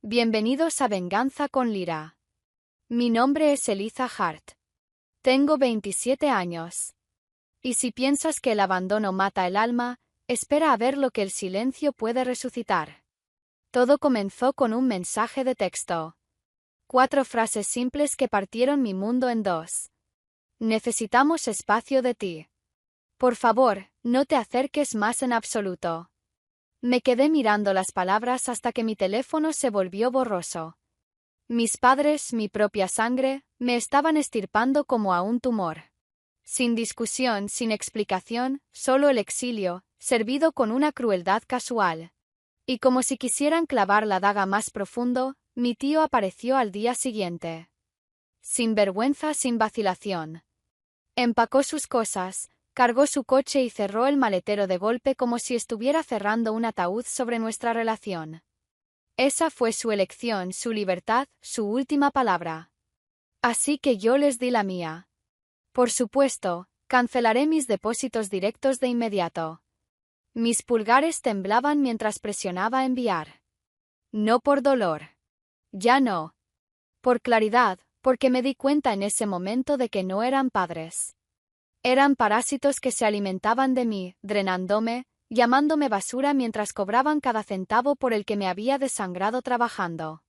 Bienvenidos a Venganza con Lyra. Mi nombre es Eliza Hart. Tengo 27 años. Y si piensas que el abandono mata el alma, espera a ver lo que el silencio puede resucitar. Todo comenzó con un mensaje de texto. 4 frases simples que partieron mi mundo en dos. Necesitamos espacio de ti. Por favor, no te acerques más en absoluto. Me quedé mirando las palabras hasta que mi teléfono se volvió borroso. Mis padres, mi propia sangre, me estaban estirpando como a un tumor. Sin discusión, sin explicación, solo el exilio, servido con una crueldad casual. Y como si quisieran clavar la daga más profundo, mi tío apareció al día siguiente. Sin vergüenza, sin vacilación. Empacó sus cosas, cargó su coche y cerró el maletero de golpe como si estuviera cerrando un ataúd sobre nuestra relación. Esa fue su elección, su libertad, su última palabra. Así que yo les di la mía. Por supuesto, cancelaré mis depósitos directos de inmediato. Mis pulgares temblaban mientras presionaba enviar. No por dolor. Ya no. Por claridad, porque me di cuenta en ese momento de que no eran padres. Eran parásitos que se alimentaban de mí, drenándome, llamándome basura mientras cobraban cada centavo por el que me había desangrado trabajando.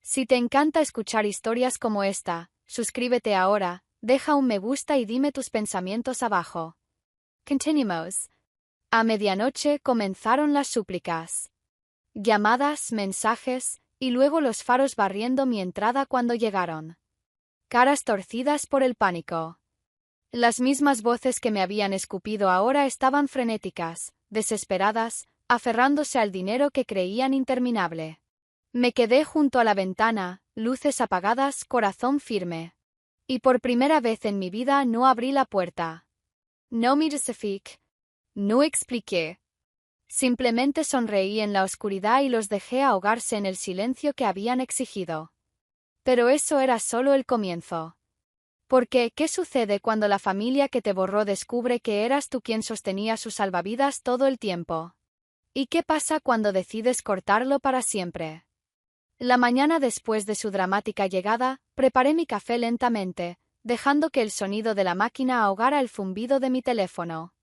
Si te encanta escuchar historias como esta, suscríbete ahora, deja un me gusta y dime tus pensamientos abajo. Continuemos. A medianoche comenzaron las súplicas. Llamadas, mensajes, y luego los faros barriendo mi entrada cuando llegaron. Caras torcidas por el pánico. Las mismas voces que me habían escupido ahora estaban frenéticas, desesperadas, aferrándose al dinero que creían interminable. Me quedé junto a la ventana, luces apagadas, corazón firme. Y por primera vez en mi vida no abrí la puerta. No me justifiqué. No expliqué. Simplemente sonreí en la oscuridad y los dejé ahogarse en el silencio que habían exigido. Pero eso era solo el comienzo. Porque, ¿qué sucede cuando la familia que te borró descubre que eras tú quien sostenía sus salvavidas todo el tiempo? ¿Y qué pasa cuando decides cortarlo para siempre? La mañana después de su dramática llegada, preparé mi café lentamente, dejando que el sonido de la máquina ahogara el zumbido de mi teléfono.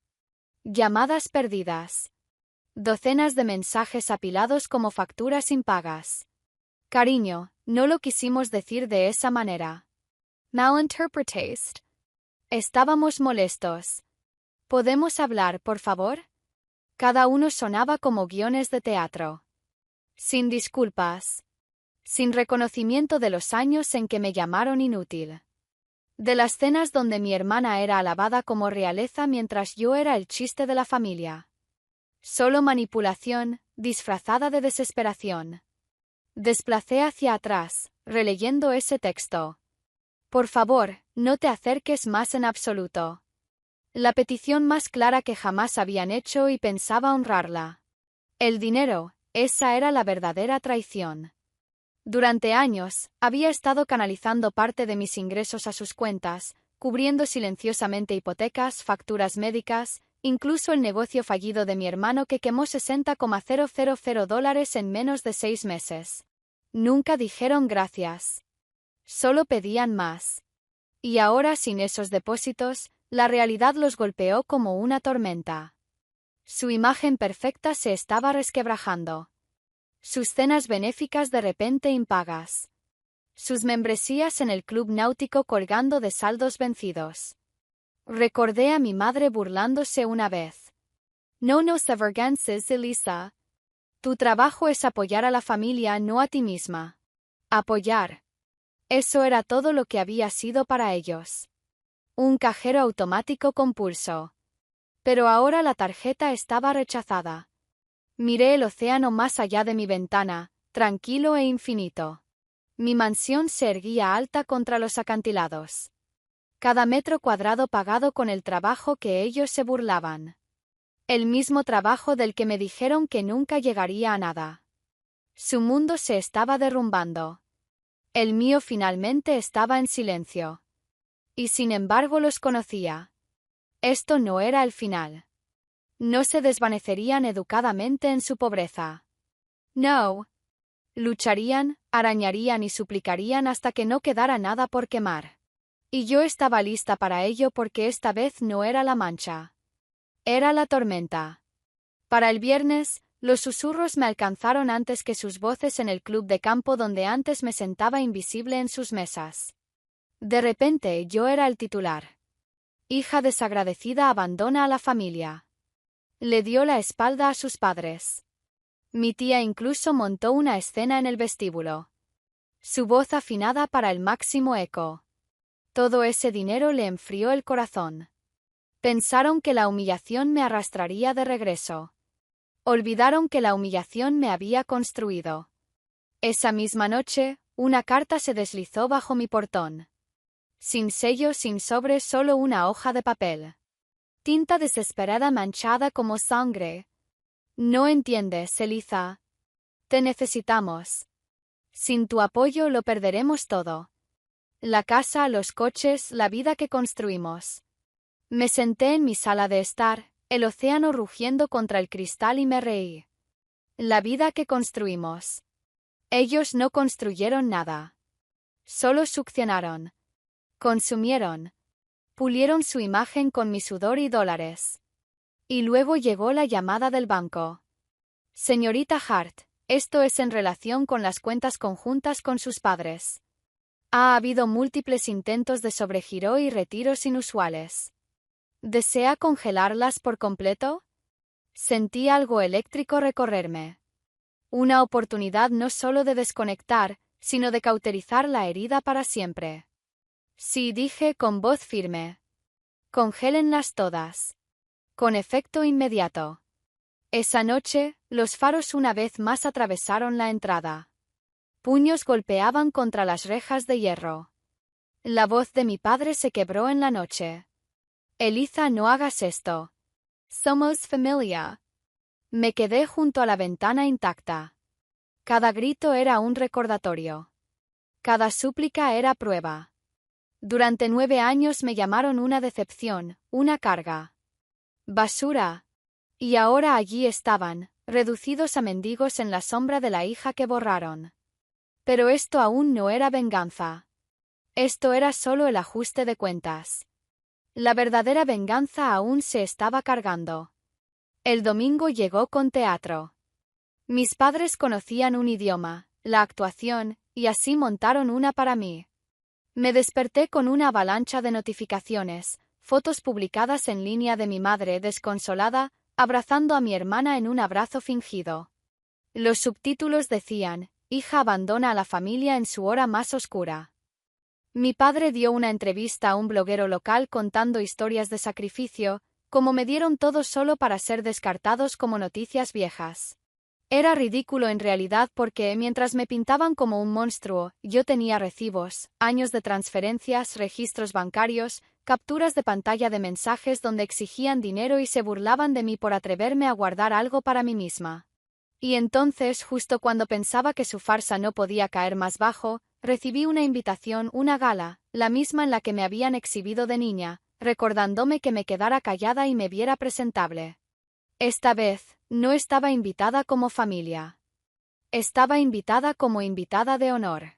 Llamadas perdidas. Docenas de mensajes apilados como facturas impagas. Cariño, no lo quisimos decir de esa manera. Malinterpretaste. Estábamos molestos. ¿Podemos hablar, por favor? Cada uno sonaba como guiones de teatro. Sin disculpas. Sin reconocimiento de los años en que me llamaron inútil. De las cenas donde mi hermana era alabada como realeza mientras yo era el chiste de la familia. Solo manipulación, disfrazada de desesperación. Desplacé hacia atrás, releyendo ese texto. Por favor, no te acerques más en absoluto. La petición más clara que jamás habían hecho y pensaba honrarla. El dinero, esa era la verdadera traición. Durante años, había estado canalizando parte de mis ingresos a sus cuentas, cubriendo silenciosamente hipotecas, facturas médicas, incluso el negocio fallido de mi hermano que quemó $60,000 en menos de 6 meses. Nunca dijeron gracias. Solo pedían más. Y ahora, sin esos depósitos, la realidad los golpeó como una tormenta. Su imagen perfecta se estaba resquebrajando. Sus cenas benéficas de repente impagas. Sus membresías en el club náutico colgando de saldos vencidos. Recordé a mi madre burlándose una vez. No nos avergüences, Elisa. Tu trabajo es apoyar a la familia, no a ti misma. Apoyar. Eso era todo lo que había sido para ellos. Un cajero automático con pulso. Pero ahora la tarjeta estaba rechazada. Miré el océano más allá de mi ventana, tranquilo e infinito. Mi mansión se erguía alta contra los acantilados. Cada metro cuadrado pagado con el trabajo que ellos se burlaban. El mismo trabajo del que me dijeron que nunca llegaría a nada. Su mundo se estaba derrumbando. El mío finalmente estaba en silencio. Y sin embargo los conocía. Esto no era el final. No se desvanecerían educadamente en su pobreza. No. Lucharían, arañarían y suplicarían hasta que no quedara nada por quemar. Y yo estaba lista para ello porque esta vez no era la mancha. Era la tormenta. Para el viernes, los susurros me alcanzaron antes que sus voces en el club de campo donde antes me sentaba invisible en sus mesas. De repente yo era el titular. Hija desagradecida abandona a la familia. Le dio la espalda a sus padres. Mi tía incluso montó una escena en el vestíbulo. Su voz afinada para el máximo eco. Todo ese dinero le enfrió el corazón. Pensaron que la humillación me arrastraría de regreso. Olvidaron que la humillación me había construido. Esa misma noche, una carta se deslizó bajo mi portón. Sin sello, sin sobre, solo una hoja de papel. Tinta desesperada manchada como sangre. No entiendes, Eliza. Te necesitamos. Sin tu apoyo lo perderemos todo. La casa, los coches, la vida que construimos. Me senté en mi sala de estar, el océano rugiendo contra el cristal y me reí. La vida que construimos. Ellos no construyeron nada. Solo succionaron. Consumieron. Pulieron su imagen con mi sudor y dólares. Y luego llegó la llamada del banco. Señorita Hart, esto es en relación con las cuentas conjuntas con sus padres. Ha habido múltiples intentos de sobregiro y retiros inusuales. ¿Desea congelarlas por completo? Sentí algo eléctrico recorrerme. Una oportunidad no solo de desconectar, sino de cauterizar la herida para siempre. Sí, dije con voz firme. Congélenlas todas. Con efecto inmediato. Esa noche, los faros una vez más atravesaron la entrada. Puños golpeaban contra las rejas de hierro. La voz de mi padre se quebró en la noche. Eliza, no hagas esto. Somos familia. Me quedé junto a la ventana intacta. Cada grito era un recordatorio. Cada súplica era prueba. Durante 9 años me llamaron una decepción, una carga. Basura. Y ahora allí estaban, reducidos a mendigos en la sombra de la hija que borraron. Pero esto aún no era venganza. Esto era solo el ajuste de cuentas. La verdadera venganza aún se estaba cargando. El domingo llegó con teatro. Mis padres conocían un idioma, la actuación, y así montaron una para mí. Me desperté con una avalancha de notificaciones, fotos publicadas en línea de mi madre desconsolada, abrazando a mi hermana en un abrazo fingido. Los subtítulos decían, hija abandona a la familia en su hora más oscura. Mi padre dio una entrevista a un bloguero local contando historias de sacrificio, como me dieron todos solo para ser descartados como noticias viejas. Era ridículo en realidad porque mientras me pintaban como un monstruo, yo tenía recibos, años de transferencias, registros bancarios, capturas de pantalla de mensajes donde exigían dinero y se burlaban de mí por atreverme a guardar algo para mí misma. Y entonces, justo cuando pensaba que su farsa no podía caer más bajo, recibí una invitación, una gala, la misma en la que me habían exhibido de niña, recordándome que me quedara callada y me viera presentable. Esta vez, no estaba invitada como familia. Estaba invitada como invitada de honor.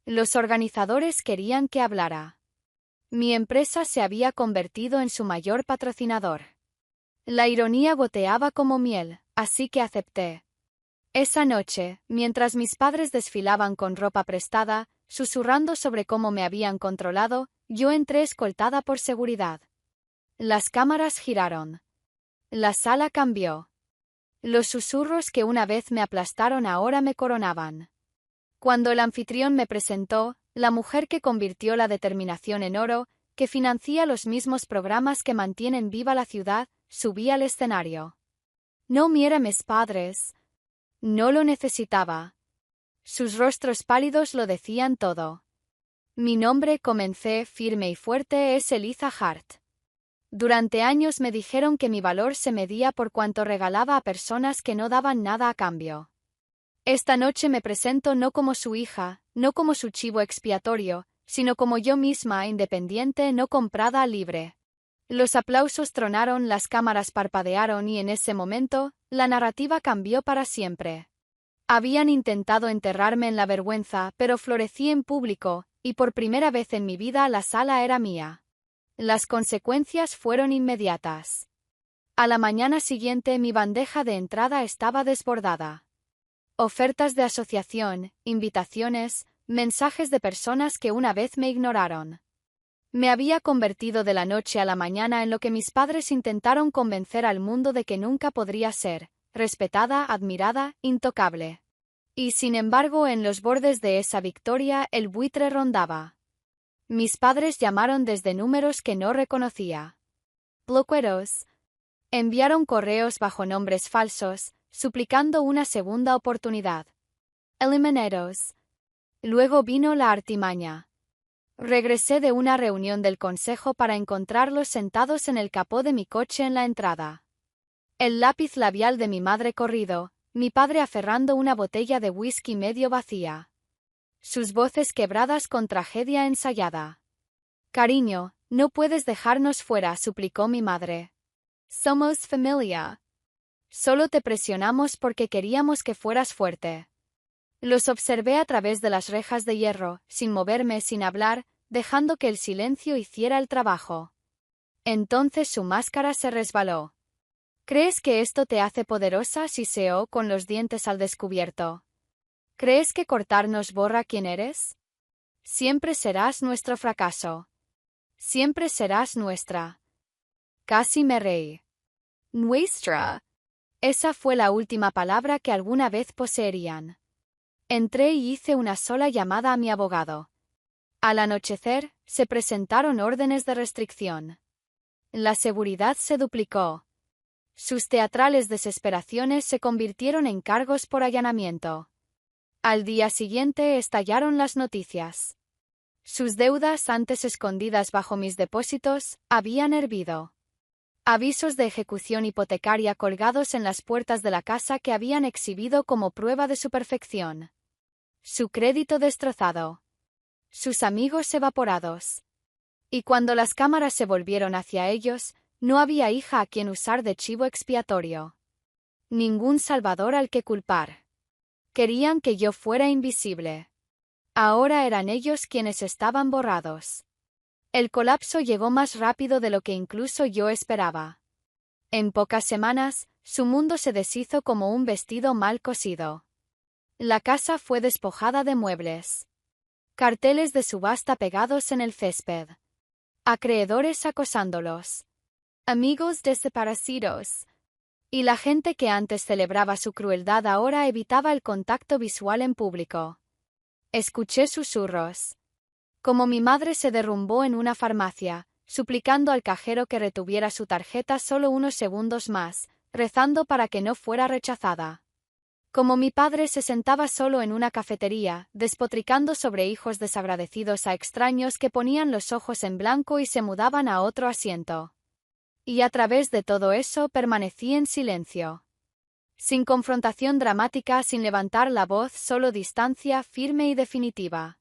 Los organizadores querían que hablara. Mi empresa se había convertido en su mayor patrocinador. La ironía goteaba como miel, así que acepté. Esa noche, mientras mis padres desfilaban con ropa prestada, susurrando sobre cómo me habían controlado, yo entré escoltada por seguridad. Las cámaras giraron. La sala cambió. Los susurros que una vez me aplastaron ahora me coronaban. Cuando el anfitrión me presentó, la mujer que convirtió la determinación en oro, que financia los mismos programas que mantienen viva la ciudad, subí al escenario. No mira a mis padres. No lo necesitaba. Sus rostros pálidos lo decían todo. Mi nombre, comencé firme y fuerte, es Eliza Hart. Durante años me dijeron que mi valor se medía por cuanto regalaba a personas que no daban nada a cambio. Esta noche me presento no como su hija, no como su chivo expiatorio, sino como yo misma, independiente, no comprada, libre. Los aplausos tronaron, las cámaras parpadearon y en ese momento, la narrativa cambió para siempre. Habían intentado enterrarme en la vergüenza, pero florecí en público, y por primera vez en mi vida la sala era mía. Las consecuencias fueron inmediatas. A la mañana siguiente mi bandeja de entrada estaba desbordada. Ofertas de asociación, invitaciones, mensajes de personas que una vez me ignoraron. Me había convertido de la noche a la mañana en lo que mis padres intentaron convencer al mundo de que nunca podría ser: respetada, admirada, intocable. Y sin embargo, en los bordes de esa victoria el buitre rondaba. Mis padres llamaron desde números que no reconocía. Bloqueros. Enviaron correos bajo nombres falsos, suplicando una segunda oportunidad. Eliminados. Luego vino la artimaña. Regresé de una reunión del consejo para encontrarlos sentados en el capó de mi coche en la entrada. El lápiz labial de mi madre corrido, mi padre aferrando una botella de whisky medio vacía. Sus voces quebradas con tragedia ensayada. Cariño, no puedes dejarnos fuera, suplicó mi madre. Somos familia. Solo te presionamos porque queríamos que fueras fuerte. Los observé a través de las rejas de hierro, sin moverme, sin hablar, dejando que el silencio hiciera el trabajo. Entonces su máscara se resbaló. ¿Crees que esto te hace poderosa?, siseó con los dientes al descubierto. ¿Crees que cortarnos borra quién eres? Siempre serás nuestro fracaso. Siempre serás nuestra. Casi me reí. Nuestra. Esa fue la última palabra que alguna vez poseerían. Entré y hice una sola llamada a mi abogado. Al anochecer, se presentaron órdenes de restricción. La seguridad se duplicó. Sus teatrales desesperaciones se convirtieron en cargos por allanamiento. Al día siguiente estallaron las noticias. Sus deudas, antes escondidas bajo mis depósitos, habían hervido. Avisos de ejecución hipotecaria colgados en las puertas de la casa que habían exhibido como prueba de su perfección. Su crédito destrozado. Sus amigos evaporados. Y cuando las cámaras se volvieron hacia ellos, no había hija a quien usar de chivo expiatorio. Ningún salvador al que culpar. Querían que yo fuera invisible. Ahora eran ellos quienes estaban borrados. El colapso llegó más rápido de lo que incluso yo esperaba. En pocas semanas, su mundo se deshizo como un vestido mal cosido. La casa fue despojada de muebles. Carteles de subasta pegados en el césped. Acreedores acosándolos. Amigos desaparecidos. Y la gente que antes celebraba su crueldad ahora evitaba el contacto visual en público. Escuché susurros. Como mi madre se derrumbó en una farmacia, suplicando al cajero que retuviera su tarjeta solo unos segundos más, rezando para que no fuera rechazada. Como mi padre se sentaba solo en una cafetería, despotricando sobre hijos desagradecidos a extraños que ponían los ojos en blanco y se mudaban a otro asiento. Y a través de todo eso permanecí en silencio. Sin confrontación dramática, sin levantar la voz, solo distancia firme y definitiva.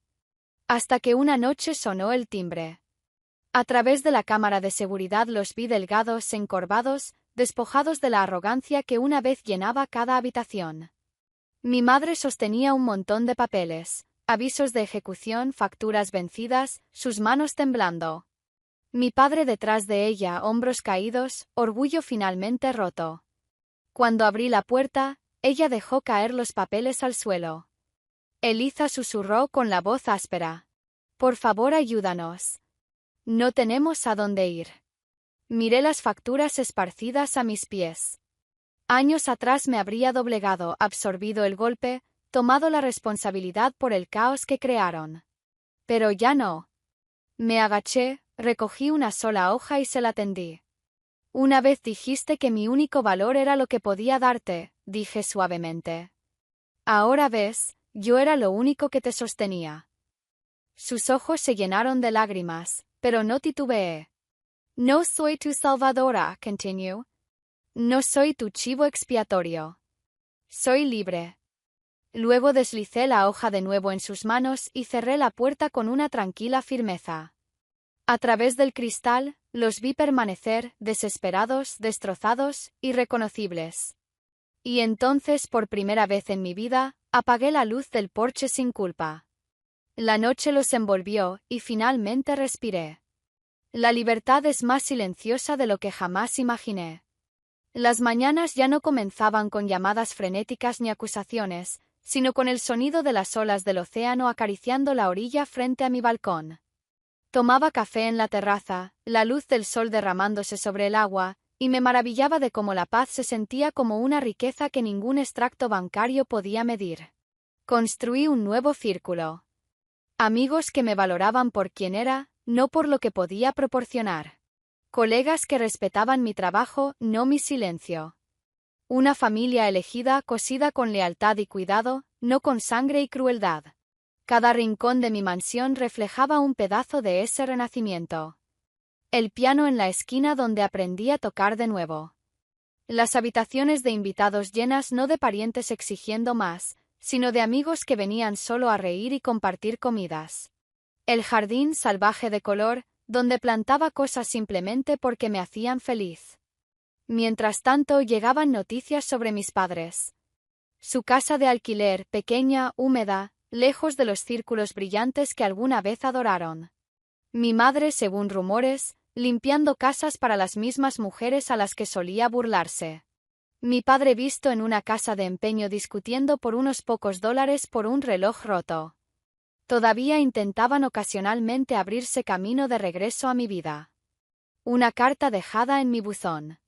Hasta que una noche sonó el timbre. A través de la cámara de seguridad los vi delgados, encorvados, despojados de la arrogancia que una vez llenaba cada habitación. Mi madre sostenía un montón de papeles, avisos de ejecución, facturas vencidas, sus manos temblando. Mi padre detrás de ella, hombros caídos, orgullo finalmente roto. Cuando abrí la puerta, ella dejó caer los papeles al suelo. Eliza susurró con la voz áspera. Por favor, ayúdanos. No tenemos a dónde ir. Miré las facturas esparcidas a mis pies. Años atrás me habría doblegado, absorbido el golpe, tomado la responsabilidad por el caos que crearon. Pero ya no. Me agaché, recogí una sola hoja y se la tendí. Una vez dijiste que mi único valor era lo que podía darte, dije suavemente. Ahora ves, yo era lo único que te sostenía. Sus ojos se llenaron de lágrimas, pero no titubeé. No soy tu salvadora, continuó. No soy tu chivo expiatorio. Soy libre. Luego deslicé la hoja de nuevo en sus manos y cerré la puerta con una tranquila firmeza. A través del cristal, los vi permanecer, desesperados, destrozados, irreconocibles. Y entonces, por primera vez en mi vida, Apagué la luz del porche sin culpa. La noche los envolvió y finalmente respiré. La libertad es más silenciosa de lo que jamás imaginé. Las mañanas ya no comenzaban con llamadas frenéticas ni acusaciones, sino con el sonido de las olas del océano acariciando la orilla frente a mi balcón. Tomaba café en la terraza, la luz del sol derramándose sobre el agua, y me maravillaba de cómo la paz se sentía como una riqueza que ningún extracto bancario podía medir. Construí un nuevo círculo. Amigos que me valoraban por quien era, no por lo que podía proporcionar. Colegas que respetaban mi trabajo, no mi silencio. Una familia elegida, cosida con lealtad y cuidado, no con sangre y crueldad. Cada rincón de mi mansión reflejaba un pedazo de ese renacimiento. El piano en la esquina donde aprendí a tocar de nuevo. Las habitaciones de invitados llenas no de parientes exigiendo más, sino de amigos que venían solo a reír y compartir comidas. El jardín salvaje de color, donde plantaba cosas simplemente porque me hacían feliz. Mientras tanto llegaban noticias sobre mis padres. Su casa de alquiler, pequeña, húmeda, lejos de los círculos brillantes que alguna vez adoraron. Mi madre, según rumores, limpiando casas para las mismas mujeres a las que solía burlarse. Mi padre visto en una casa de empeño discutiendo por unos pocos dólares por un reloj roto. Todavía intentaban ocasionalmente abrirse camino de regreso a mi vida. Una carta dejada en mi buzón.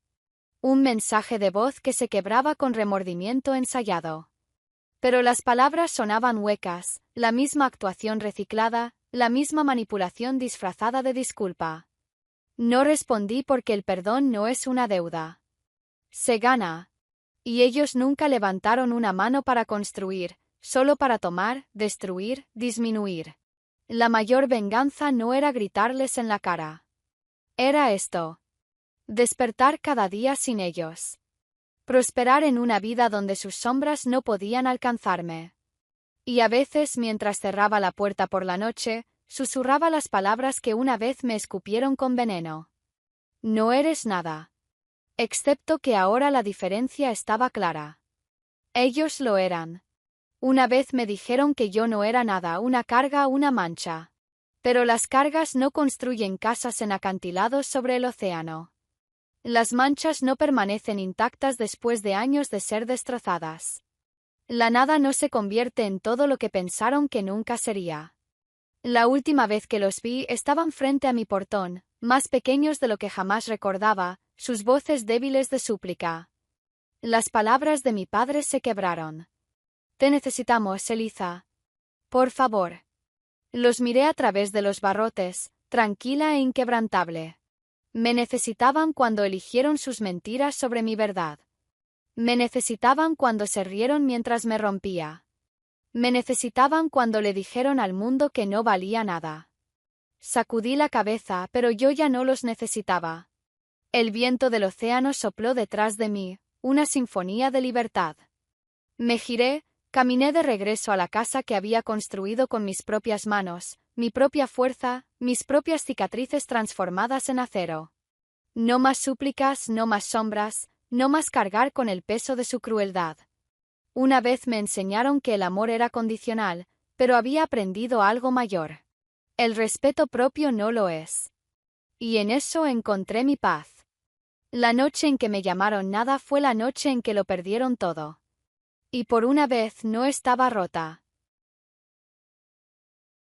Un mensaje de voz que se quebraba con remordimiento ensayado. Pero las palabras sonaban huecas, la misma actuación reciclada, la misma manipulación disfrazada de disculpa. No respondí porque el perdón no es una deuda. Se gana. Y ellos nunca levantaron una mano para construir, solo para tomar, destruir, disminuir. La mayor venganza no era gritarles en la cara. Era esto. Despertar cada día sin ellos. Prosperar en una vida donde sus sombras no podían alcanzarme. Y a veces, mientras cerraba la puerta por la noche, susurraba las palabras que una vez me escupieron con veneno. No eres nada. Excepto que ahora la diferencia estaba clara. Ellos lo eran. Una vez me dijeron que yo no era nada, una carga, una mancha. Pero las cargas no construyen casas en acantilados sobre el océano. Las manchas no permanecen intactas después de años de ser destrozadas. La nada no se convierte en todo lo que pensaron que nunca sería. La última vez que los vi estaban frente a mi portón, más pequeños de lo que jamás recordaba, sus voces débiles de súplica. Las palabras de mi padre se quebraron. Te necesitamos, Eliza. Por favor. Los miré a través de los barrotes, tranquila e inquebrantable. Me necesitaban cuando eligieron sus mentiras sobre mi verdad. Me necesitaban cuando se rieron mientras me rompía. Me necesitaban cuando le dijeron al mundo que no valía nada. Sacudí la cabeza, pero yo ya no los necesitaba. El viento del océano sopló detrás de mí, una sinfonía de libertad. Me giré, caminé de regreso a la casa que había construido con mis propias manos, mi propia fuerza, mis propias cicatrices transformadas en acero. No más súplicas, no más sombras, no más cargar con el peso de su crueldad. Una vez me enseñaron que el amor era condicional, pero había aprendido algo mayor. El respeto propio no lo es. Y en eso encontré mi paz. La noche en que me llamaron nada fue la noche en que lo perdieron todo. Y por una vez no estaba rota.